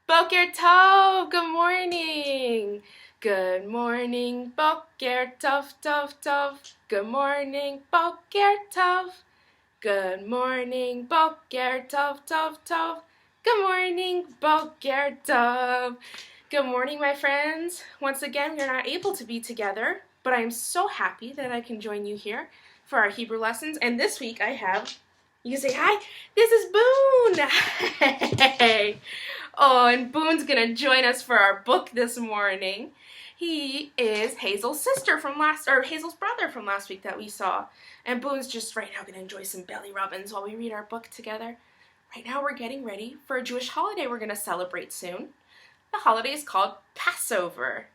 Boker Tov, good morning. Good morning, Boker Tov, Tov, Tov. Good morning, Boker Tov. Good morning, Boker Tov, Tov, Tov. Good morning, Boker Tov. Good morning, my friends. Once again, we are not able to be together, but I am so happy that I can join you here for our Hebrew lessons. And this week I have, you can say, hi, this is Boone. Hey. Oh, and Boone's gonna join us for our book this morning. He is Hazel's Hazel's brother from last week that we saw. And Boone's just right now gonna enjoy some belly rubbins while we read our book together. Right now we're getting ready for a Jewish holiday we're gonna celebrate soon. The holiday is called Passover.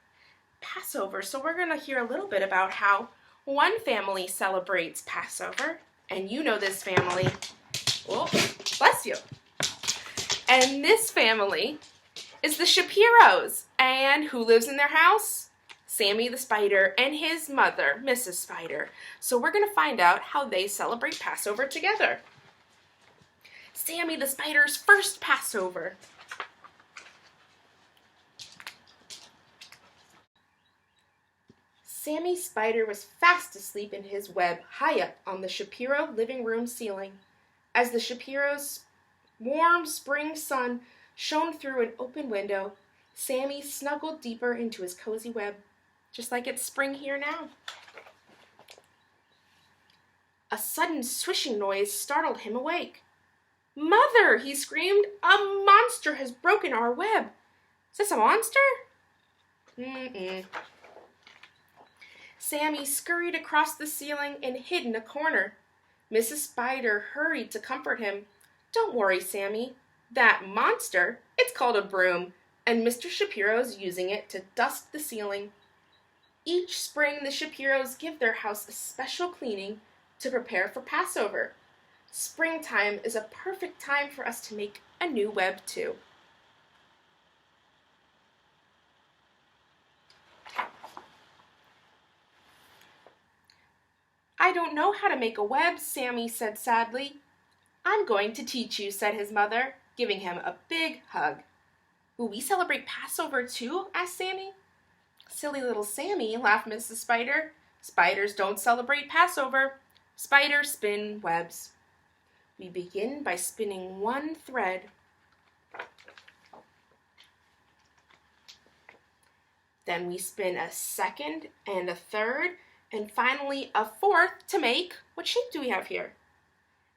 Passover. So we're gonna hear a little bit about how one family celebrates Passover. And you know this family. Oh, bless you. And this family is the Shapiros. And who lives in their house? Sammy the Spider and his mother, Mrs. Spider. So we're going to find out how they celebrate Passover together. Sammy the Spider's first Passover. Sammy Spider was fast asleep in his web high up on the Shapiro living room ceiling. As the Shapiros' warm spring sun shone through an open window, Sammy snuggled deeper into his cozy web, just like it's spring here now. A sudden swishing noise startled him awake. "Mother!" he screamed. "A monster has broken our web." "Is this a monster?" Sammy scurried across the ceiling and hid in a corner. Mrs. Spider hurried to comfort him. "Don't worry, Sammy. That monster, it's called a broom, and Mr. Shapiro's using it to dust the ceiling." Each spring, the Shapiros give their house a special cleaning to prepare for Passover. Springtime is a perfect time for us to make a new web, too. "I don't know how to make a web," Sammy said sadly. "I'm going to teach you," said his mother, giving him a big hug. "Will we celebrate Passover too?" asked Sammy. "Silly little Sammy," laughed Mrs. Spider. "Spiders don't celebrate Passover. Spiders spin webs. We begin by spinning one thread. Then we spin a second and a third, and finally a fourth to make, what shape do we have here?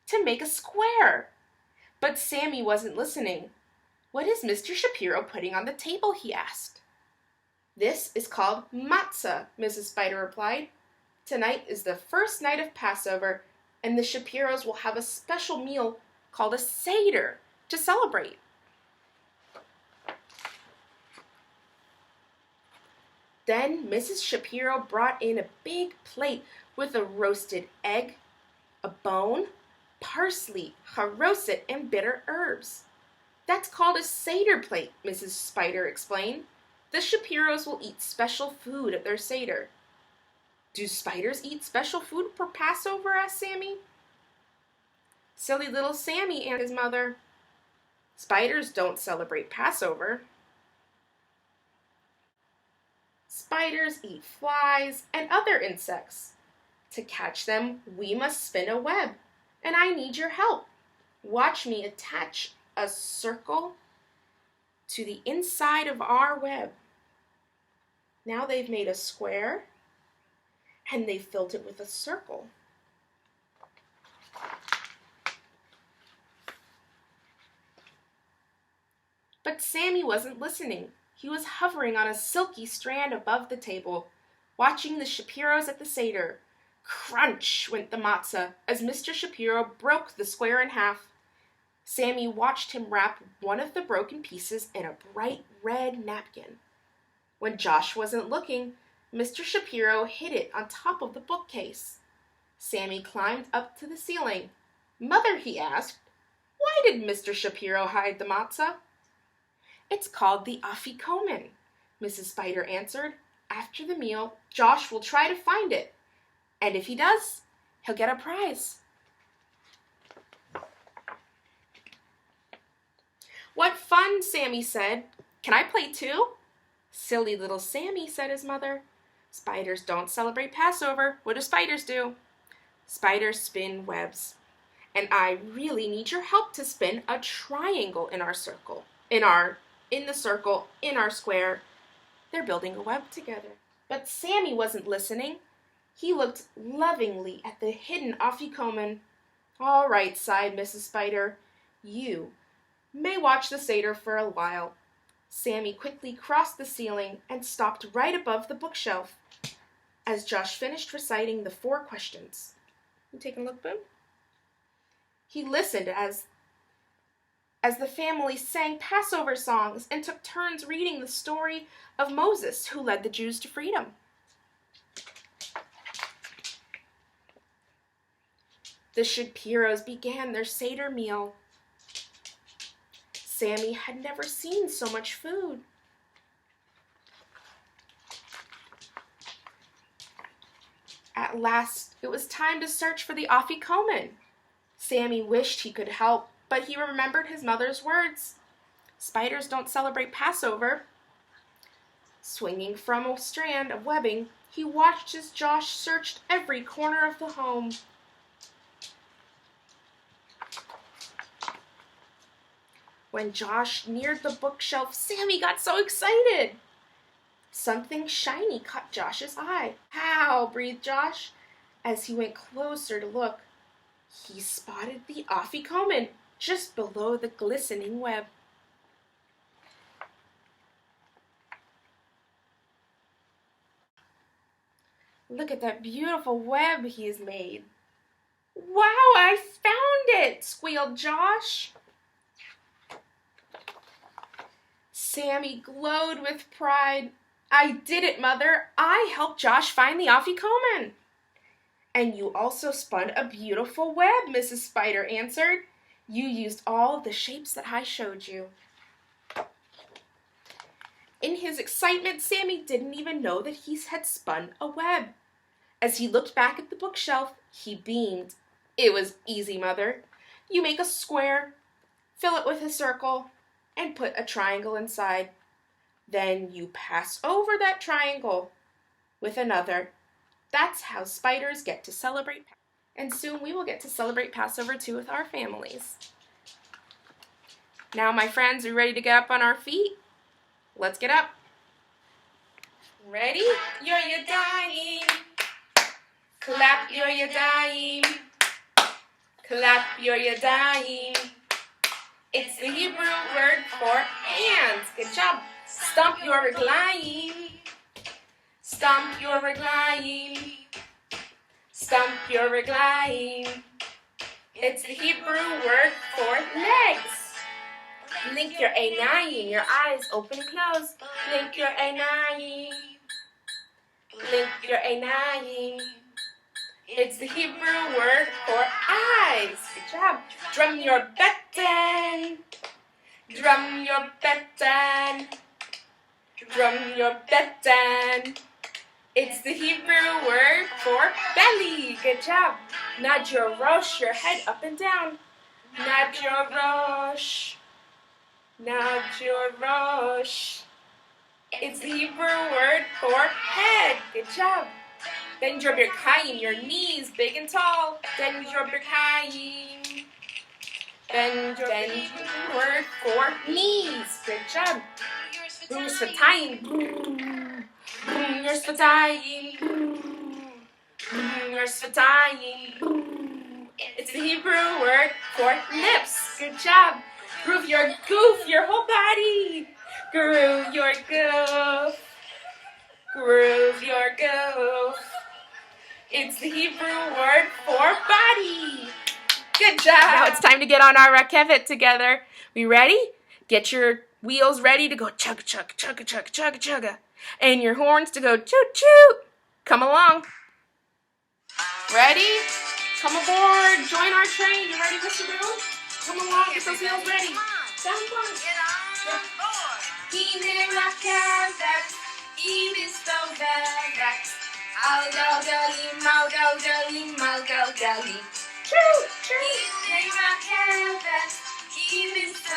To make a square." But Sammy wasn't listening. "What is Mr. Shapiro putting on the table?" he asked. "This is called matzah," Mrs. Spider replied. "Tonight is the first night of Passover, and the Shapiros will have a special meal called a Seder to celebrate." Then Mrs. Shapiro brought in a big plate with a roasted egg, a bone, parsley, haroset, and bitter herbs. "That's called a Seder plate," Mrs. Spider explained. "The Shapiros will eat special food at their Seder." "Do spiders eat special food for Passover?" asked Sammy. "Silly little Sammy," answered his mother. "Spiders don't celebrate Passover." "Spiders eat flies and other insects. To catch them, we must spin a web, and I need your help. Watch me attach a circle to the inside of our web." Now they've made a square, and they filled it with a circle. But Sammy wasn't listening. He was hovering on a silky strand above the table, watching the Shapiros at the Seder. Crunch went the matzah as Mr. Shapiro broke the square in half. Sammy watched him wrap one of the broken pieces in a bright red napkin. When Josh wasn't looking, Mr. Shapiro hid it on top of the bookcase. Sammy climbed up to the ceiling. "Mother," he asked, "why did Mr. Shapiro hide the matzah?" "It's called the afikomen," Mrs. Spider answered. "After the meal, Josh will try to find it. And if he does, he'll get a prize." "What fun," Sammy said. "Can I play too?" "Silly little Sammy," said his mother. "Spiders don't celebrate Passover. What do spiders do?" "Spiders spin webs. And I really need your help to spin a triangle in our circle. In the circle, in our square." They're building a web together. But Sammy wasn't listening. He looked lovingly at the hidden afikoman. "All right," sighed Mrs. Spider. "You may watch the Seder for a while." Sammy quickly crossed the ceiling and stopped right above the bookshelf as Josh finished reciting the 4 questions. You taking a look, Boone? He listened as the family sang Passover songs and took turns reading the story of Moses, who led the Jews to freedom. The Shapiros began their Seder meal. Sammy had never seen so much food. At last, it was time to search for the afikoman. Sammy wished he could help, but he remembered his mother's words. Spiders don't celebrate Passover. Swinging from a strand of webbing, he watched as Josh searched every corner of the home. When Josh neared the bookshelf, Sammy got so excited. Something shiny caught Josh's eye. "How?" breathed Josh. As he went closer to look, he spotted the afikoman just below the glistening web. "Look at that beautiful web he's made." "Wow, I found it!" squealed Josh. Sammy glowed with pride. "I did it, Mother. I helped Josh find the afikoman." "And you also spun a beautiful web," Mrs. Spider answered. "You used all the shapes that I showed you." In his excitement, Sammy didn't even know that he had spun a web. As he looked back at the bookshelf, he beamed. "It was easy, Mother. You make a square, fill it with a circle, and put a triangle inside. Then you pass over that triangle with another. That's how spiders get to celebrate. And soon we will get to celebrate Passover too with our families." Now, my friends, are we ready to get up on our feet? Let's get up. Ready? You're yadayim. Clap your yadayim. Clap your yadayim. It's the Hebrew word for hands. Good job. Stomp your reglayim. Stomp your reglayim. Stomp your reglayim. It's the Hebrew word for legs. Blink your einayim. Your eyes open and close. Blink your einayim. Blink your einayim. It's the Hebrew word for eyes. Good job. Drum your beten. Drum your beten. Drum your beten. It's the Hebrew word for belly. Good job. Nod your rosh, your head up and down. Nod your rosh. Nod your rosh. It's the Hebrew word for head. Good job. Bend your birkayim, your knees big and tall. Bend your birkayim. Bend your word for knees. Good job. Boom your sfatayim. Boom your sfatayim. Boom your sfatayim. It's the Hebrew word for lips. Good job. Groove your goof, your whole body. Groove your goof. Groove your goof. It's the Hebrew word for body. Good job. Now it's time to get on our rakevet together. We ready? Get your wheels ready to go chugga chugga chugga chugga chugga chugga. And your horns to go choot choot. Come along. Ready? Come aboard. Join our train. You ready, Mr. Boone? Come along. Get those wheels ready. Sound fun. Hine rakevet, imistoveret. Al galgalim, al galgalim, al galgalim. Choo choo. Hine rakevet, imistoveret.